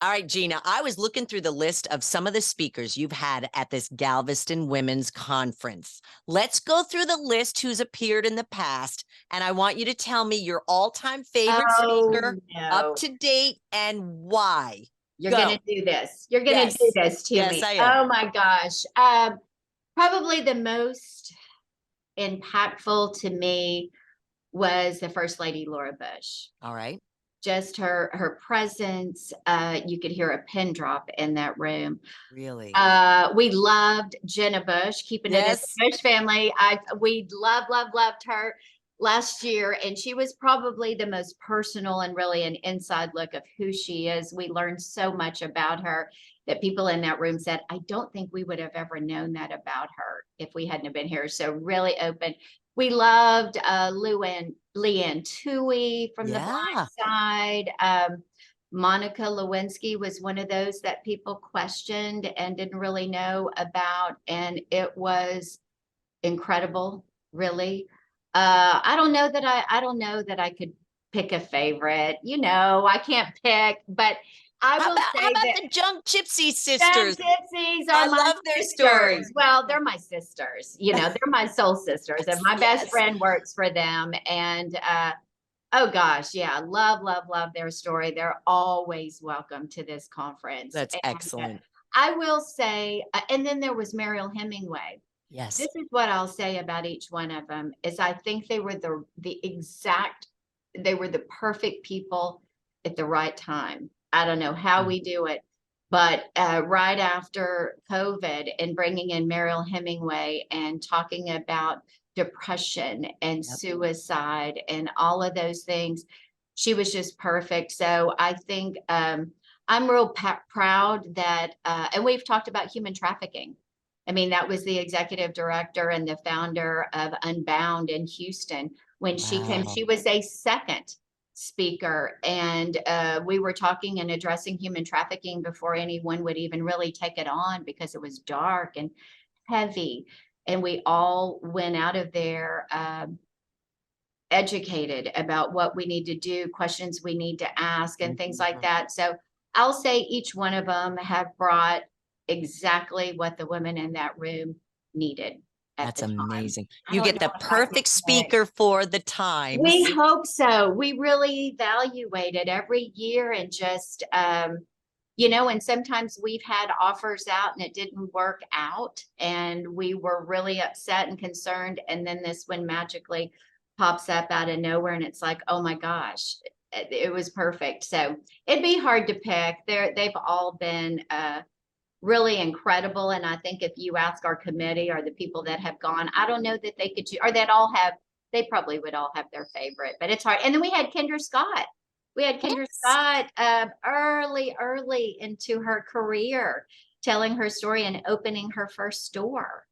All right, Gina, I was looking through the list of some of the speakers you've had at this Galveston Women's Conference. Let's go through the list who's appeared in the past, and I want you to tell me your all-time favorite Oh, speaker, up no. to date, and why. You're going Go. to do this. You're going to do Yes. this to Yes, me. I am. Oh, my gosh. Probably the most impactful to me was the First Lady, Laura Bush. All right. Just her presence. You could hear a pin drop in that room. Really? We loved Jenna Bush, keeping it in Yes. the Bush family. We loved her last year, and she was probably the most personal and really an inside look of who she is. We learned so much about her that people in that room said, I don't think we would have ever known that about her if we hadn't have been here. So really open. We loved Leanne Tui from the Blind Yeah. Side. Monica Lewinsky was one of those that people questioned and didn't really know about, and it was incredible, really. I don't know that I could pick a favorite. I can't pick, but I How will about how say about that the Junk Gypsy them sisters? gypsies I are my love their story. sisters. Well, they're my sisters. They're my soul sisters, and my best Yes. friend works for them. And oh gosh, yeah, love their story. They're always welcome to this conference. That's And excellent. I will say, and then there was Mariel Hemingway. This Yes. is what I'll say about each one of them is I think they were the perfect people at the right time. I don't know how Mm. we do it, but right after COVID and bringing in Mariel Hemingway and talking about depression and Yep. suicide and all of those things, she was just perfect. So I think I'm real proud that, and we've talked about human trafficking. I mean, that was the executive director and the founder of Unbound in Houston. When she came, Wow. she was a second speaker, and we were talking and addressing human trafficking before anyone would even really take it on because it was dark and heavy. And we all went out of there educated about what we need to do, questions we need to ask, and things like Mhm. that. So I'll say each one of them have brought exactly what the women in that room needed at That's the time. amazing. I You don't get know the if I can perfect pick. speaker for the We times. hope so. We really evaluate it every year and just, and sometimes we've had offers out and it didn't work out. And we were really upset and concerned. And then this one magically pops up out of nowhere. And it's like, oh my gosh, it was perfect. So it'd be hard to pick. They've all been really incredible. And I think if you ask our committee or the people that have gone, I don't know that they could, or that all have, they probably would all have their favorite, but it's hard. And then we had Kendra Scott. We had Kendra Yes. Scott early into her career, telling her story and opening her first store.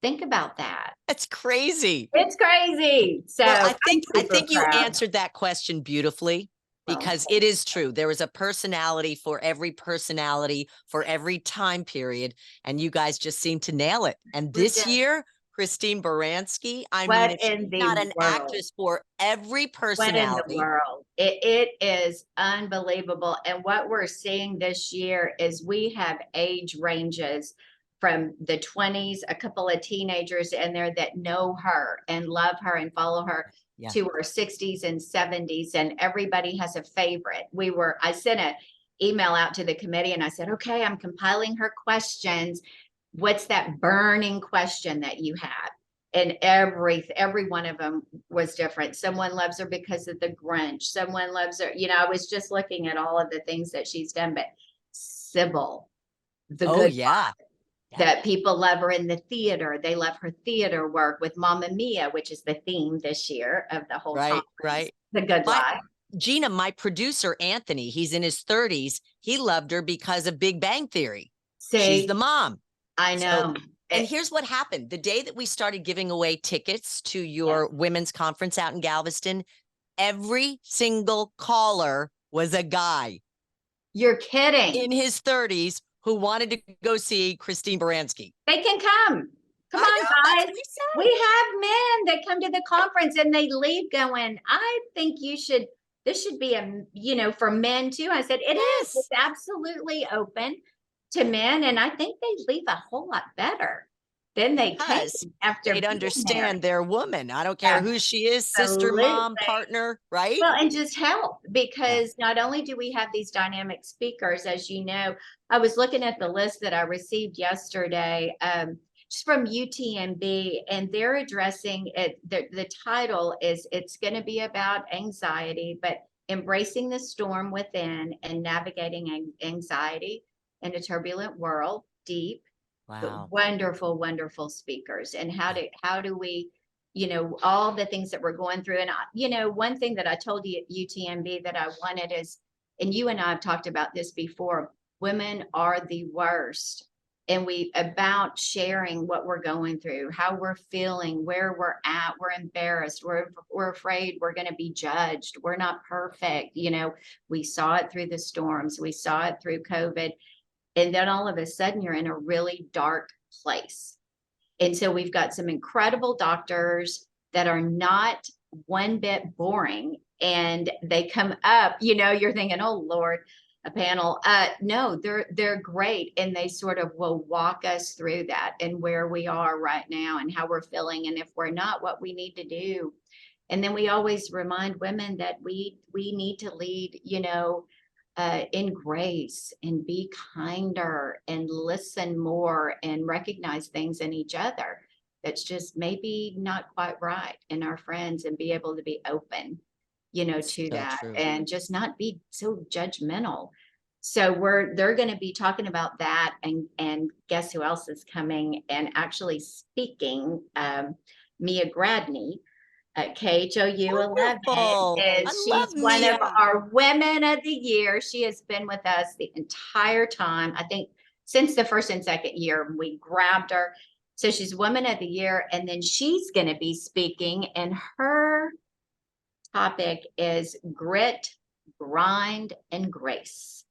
Think about that. That's crazy. It's crazy. So Well, I'm I super think you proud. answered that question beautifully Well, because it is true. There is a personality for every time period, and you guys just seem to nail it. And we this did. year, Christine Baranski, I mean, What if in she's the not an world? actress for every What in the personality, world? It is unbelievable. And what we're seeing this year is we have age ranges from the 20s, a couple of teenagers in there that know her and love her and follow her, yeah, to our 60s and 70s, and everybody has a favorite. I sent an email out to the committee and I said, okay, I'm compiling her questions. What's that burning question that you have? And every one of them was different. Someone loves her because of the Grinch. Someone loves her. I was just looking at all of the things that she's done, but Sybil, the oh good yeah, yeah, that people love her in the theater. They love her theater work with Mamma Mia, which is the theme this year of the whole right, conference. right. The Good My Life. Gina, my producer Anthony, he's in his 30s. He loved her because of Big Bang Theory. She's the See, mom. I So, know. and here's what happened. The day that we started giving away tickets to Yeah. your women's conference out in Galveston, every single caller was a guy You're kidding. in his 30s who wanted to go see Christine Baranski. They can come. Come I on, know, that's guys. what he We said. have men that come to the conference and they leave going, I think you should this should be for men too. I said, it is. Yes. It's absolutely open to men. And I think they leave a whole lot better than they came Because after they'd being there. understand their woman. I don't care who she is, sister, Absolutely. mom, partner, right? Well, and just help, Yeah. because not only do we have these dynamic speakers, as you know, I was looking at the list that I received yesterday, just from UTMB, and they're addressing it. The title is, it's going to be about anxiety, but embracing the storm within and navigating anxiety in a turbulent world. Deep, but Wow. wonderful, wonderful speakers. And how do we, all the things that we're going through. And one thing that I told you at UTMB that I wanted is, and you and I have talked about this before, women are the worst. And we about sharing what we're going through, how we're feeling, where we're at. We're embarrassed. We're afraid we're going to be judged. We're not perfect. We saw it through the storms. We saw it through COVID. And then all of a sudden you're in a really dark place. And so we've got some incredible doctors that are not one bit boring. And they come up, you're thinking, oh Lord, a panel. No, they're great. And they sort of will walk us through that and where we are right now and how we're feeling. And if we're not, what we need to do. And then we always remind women that we need to lead, in grace, and be kinder and listen more and recognize things in each other that's just maybe not quite right in our friends, and be able to be open, to So that, true. and just not be so judgmental. So they're going to be talking about that. And guess who else is coming and actually speaking? Mia Gradney at KHOU 11 Wonderful. I is, love she's one of Mia. our women of the year. She has been with us the entire time. I think since the first and second year, we grabbed her. So she's woman of the year. And then she's going to be speaking, and her topic is grit, grind, and grace,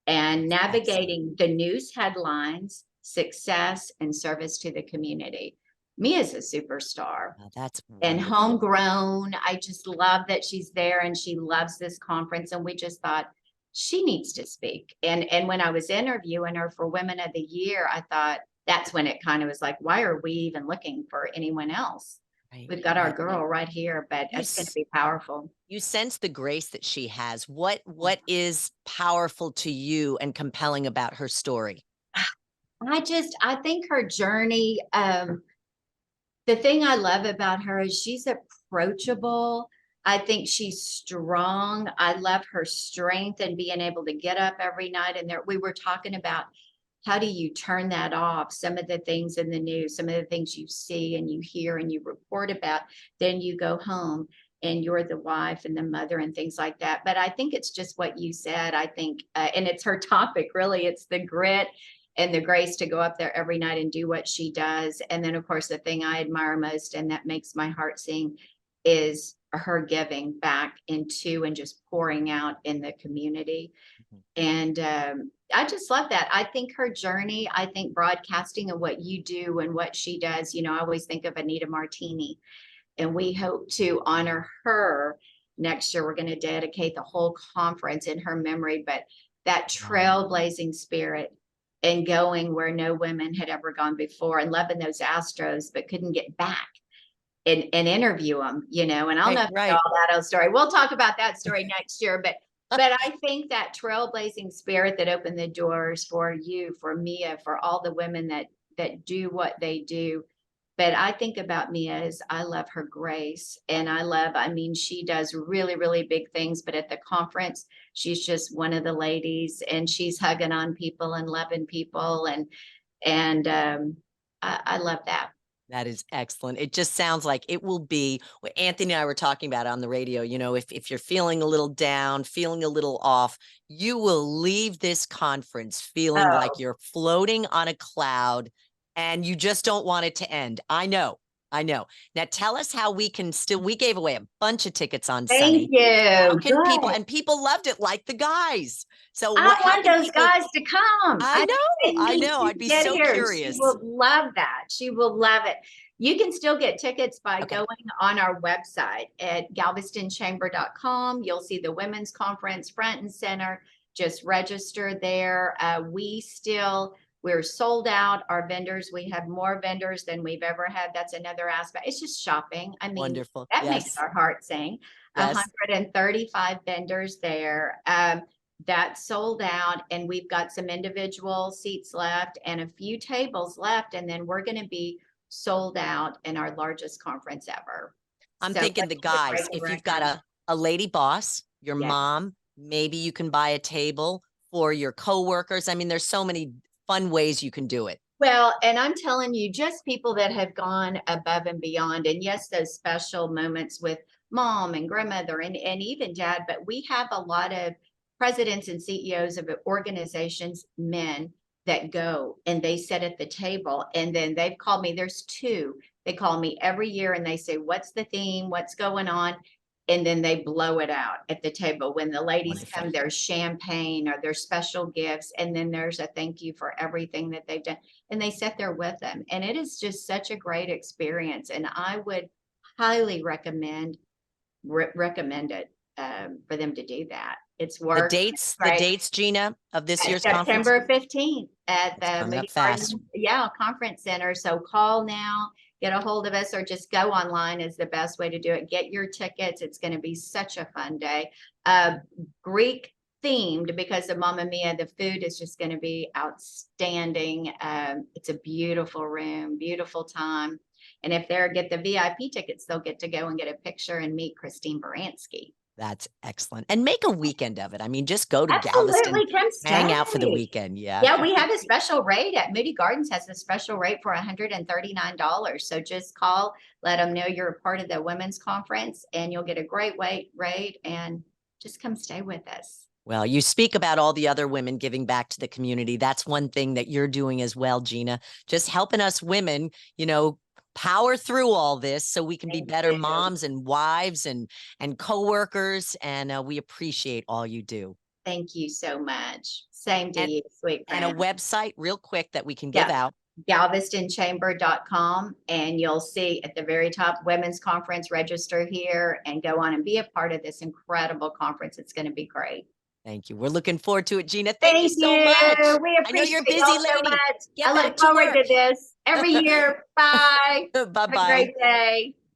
and That's excellent. navigating the news headlines, success, and service to the community. Mia's a superstar That's and wonderful. homegrown. I just love that she's there, and she loves this conference. And we just thought she needs to speak. And when I was interviewing her for Women of the Year, I thought that's when it kind of was like, why are we even looking for anyone else? Right. We've got our Right. girl right here, but You it's going to s- be powerful. you sense the grace that she has. What is powerful to you and compelling about her story? I think her journey, the thing I love about her is she's approachable. I think she's strong. I love her strength and being able to get up every night. And there, we were talking about, how do you turn that off? Some of the things in the news, some of the things you see and you hear and you report about, then you go home and you're the wife and the mother and things like that. But I think it's just what you said. I think, and it's her topic really, it's the grit and the grace to go up there every night and do what she does. And then, of course, the thing I admire most and that makes my heart sing is her giving back into and just pouring out in the community. Mhm. And I just love that. I think her journey, I think broadcasting and what you do and what she does, I always think of Anita Martini, and we hope to honor her next year. We're going to dedicate the whole conference in her memory, but that Wow. trailblazing spirit and going where no women had ever gone before, and loving those Astros, but couldn't get back and interview them, and I'll Right, know right. all that old story. We'll talk about that story next year, but I think that trailblazing spirit that opened the doors for you, for Mia, for all the women that do what they do. But I think about Mia as, I love her grace, and I mean, she does really, really big things, but at the conference, she's just one of the ladies, and she's hugging on people and loving people. And I love that. That is excellent. It just sounds like it will be what Anthony and I were talking about on the radio. If you're feeling a little down, feeling a little off, you will leave this conference feeling like Oh, you're floating on a cloud and you just don't want it to end. I know. I know. Now tell us how we gave away a bunch of tickets on thank Sunny. How you. can people, Good. and people loved it like the guys. So I how want can those people, guys to come. I I think know, they I need know. to I'd be get so here. She curious. will love that. She will love it. You can still get tickets by Okay. going on our website at galvestonchamber.com. You'll see the women's conference front and center. Just register there. We're sold out. Our vendors, we have more vendors than we've ever had. That's another aspect. It's just shopping. I mean, Wonderful. that makes Yes. our heart sing. Yes. 135 vendors there. That's sold out, and we've got some individual seats left and a few tables left, and then we're going to be sold out in our largest conference ever. I'm So thinking the guys, if you've got a lady boss, your Yeah. mom, maybe you can buy a table for your coworkers. I mean, there's so many fun ways you can do it. Well, and I'm telling you, just people that have gone above and beyond. And yes, those special moments with mom and grandmother and even dad, but we have a lot of presidents and CEOs of organizations, men that go and they sit at the table, and then they've called me. There's two. They call me every year and they say, "What's the theme? What's going on?" And then they blow it out at the table. When the ladies Wonderful. come, there's champagne or there's special gifts, and then there's a thank you for everything that they've done, and they sit there with them, and it is just such a great experience. And I would highly recommend it for them to do that. It's The work. dates, the Right. dates, Gina, of this year's conference. September 15th at It's the coming up Moody fast. Gardens, Conference Center. So call now, get a hold of us, or just go online is the best way to do it. Get your tickets. It's going to be such a fun day. Greek themed, because of Mamma Mia, the food is just going to be outstanding. It's a beautiful room, beautiful time. And if they get the VIP tickets, they'll get to go and get a picture and meet Christine Baranski. That's excellent. And make a weekend of it. I mean, just go to Galveston, Absolutely, come hang out for the stay. weekend. Yeah. Yeah, we have a special rate at Moody Gardens, has a special rate for $139. So just call, let them know you're a part of the women's conference, and you'll get a great rate, and just come stay with us. Well, you speak about all the other women giving back to the community. That's one thing that you're doing as well, Gina, just helping us women, power through all this so we can be better moms and wives and coworkers. And we appreciate all you do. Thank you so much. Same to you, sweet friend. And a website real quick that we can give out. GalvestonChamber.com, and you'll see at the very top, women's conference, register here and go on and be a part of this incredible conference. It's going to be great. Thank you. We're looking forward to it, Gina. Thank you so much. We appreciate I know you're a busy y'all lady. so much. Get I back look to forward work. to this every year. Bye. Bye-bye. Have a great day.